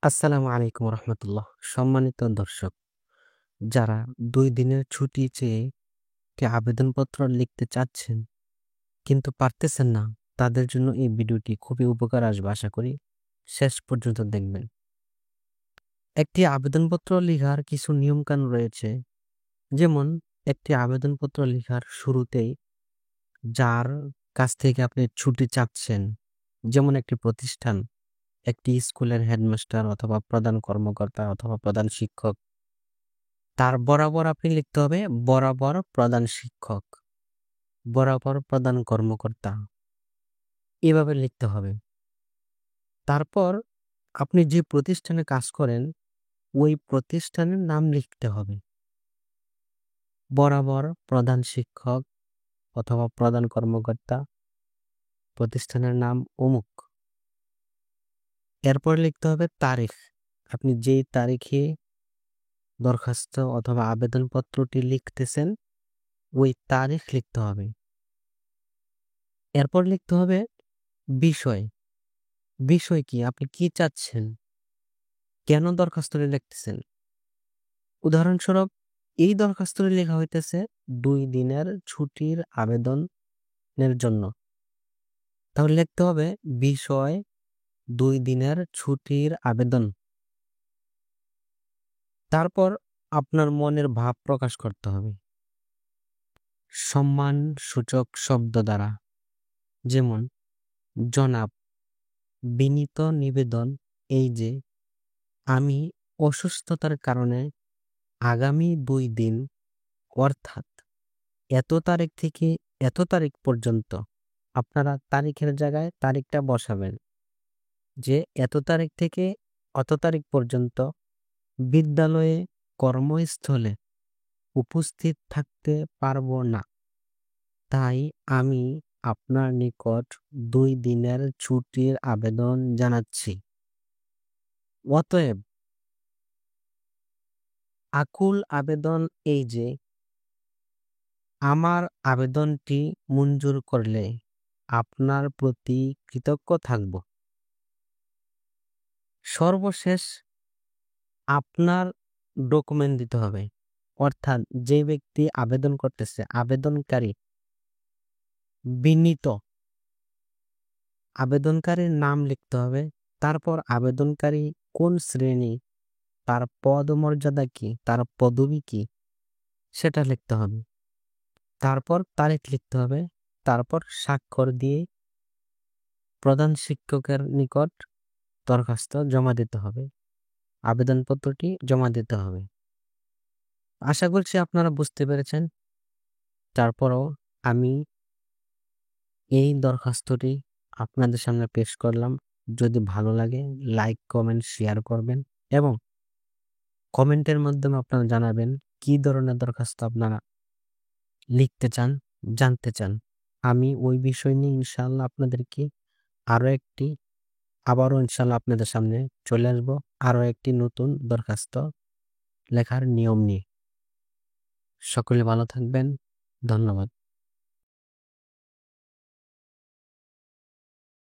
আসসালামু আলাইকুম রহমতুল্লাহ। সম্মানিত দর্শক, যারা 2 দিনের ছুটি চেয়ে আবেদনপত্র লিখতে চাচ্ছেন কিন্তু পারতেছেন না, তাদের জন্য এই ভিডিওটি খুবই উপকার আসবে। আশা করি শেষ পর্যন্ত দেখবেন। একটি আবেদনপত্র লেখার কিছু নিয়মকানুন রয়েছে। যেমন, একটি আবেদনপত্র লেখার শুরুতেই যার কাছ থেকে আপনি ছুটি চাচ্ছেন, যেমন একটি প্রতিষ্ঠান, একটি স্কুলের হেডমাস্টার অথবা প্রধান কর্মকর্তা অথবা প্রধান শিক্ষক, তার বরাবর আপনি লিখতে হবে বরাবর প্রধান শিক্ষক, বরাবর প্রধান কর্মকর্তা, এভাবে লিখতে হবে। তারপর আপনি যে প্রতিষ্ঠানে কাজ করেন ওই প্রতিষ্ঠানের নাম লিখতে হবে, বরাবর প্রধান শিক্ষক অথবা প্রধান কর্মকর্তা, প্রতিষ্ঠানের নাম অমুক। এরপর লিখতে হবে তারিখ, আপনি যেই তারিখে দরখাস্ত অথবা আবেদনপত্রটি লিখতেছেন ওই তারিখ লিখতে হবে। এরপর লিখতে হবে বিষয়। বিষয় কি, আপনি কি চাচ্ছেন, কেন দরখাস্তটি লিখতেছেন। উদাহরণস্বরূপ, এই দরখাস্তটি লেখা হইতেছে 2 দিনের ছুটির আবেদনের জন্য। তাহলে লিখতে হবে বিষয় 2 দিনের ছুটির আবেদন। তারপর আপনার মনের ভাব প্রকাশ করতে হবে সম্মান সূচক শব্দ দ্বারা। যেমন, জনাব, বিনীত নিবেদন এই যে আমি অসুস্থতার কারণে আগামী 2 দিন অর্থাৎ এত তারিখ থেকে এত তারিখ পর্যন্ত, আপনারা তারিখের জায়গায় তারিখটা বসাবেন যে এত তারিখ থেকে অত তারিখ পর্যন্ত বিদ্যালয়ে কর্মস্থলে উপস্থিত থাকতে পারবো না, তাই আমি আপনার নিকট 2 দিনের ছুটির আবেদন জানাচ্ছি। অতএব আকুল আবেদন এই যে আমার আবেদনটি মঞ্জুর করলে আপনার প্রতি কৃতজ্ঞ থাকব। সর্বশেষ আপনার ডকুমেন্ট দিতে হবে, অর্থাৎ যে ব্যক্তি আবেদন করতেছে, আবেদনকারী বিনীত, আবেদনকারীর নাম লিখতে হবে। তারপর আবেদনকারী কোন শ্রেণী, তার পদ মর্যাদা কি, তার পদবি কি, সেটা লিখতে হবে। তারপর তারিখ লিখতে হবে। তারপর স্বাক্ষর দিয়ে প্রধান শিক্ষকের নিকট দরখাস্ত জমা দিতে হবে, আবেদনপত্রটি জমা দিতে হবে। আশা করছি আপনারা বুঝতে পেরেছেন। তারপরও আমি এই দরখাস্তটি আপনাদের সামনে পেশ করলাম। যদি ভালো লাগে লাইক কমেন্ট শেয়ার করবেন এবং কমেন্টের মাধ্যমে আপনারা জানাবেন কি ধরনের দরখাস্ত আপনারা লিখতে চান, জানতে চান। আমি ওই বিষয় নিয়ে ইনশাআল্লাহ আপনাদেরকে আবারও ইনশাআল্লাহ আপনাদের সামনে চলে আসবো আরো একটি নতুন দরখাস্ত লেখার নিয়ম নিয়ে। সকলে ভালো থাকবেন। ধন্যবাদ।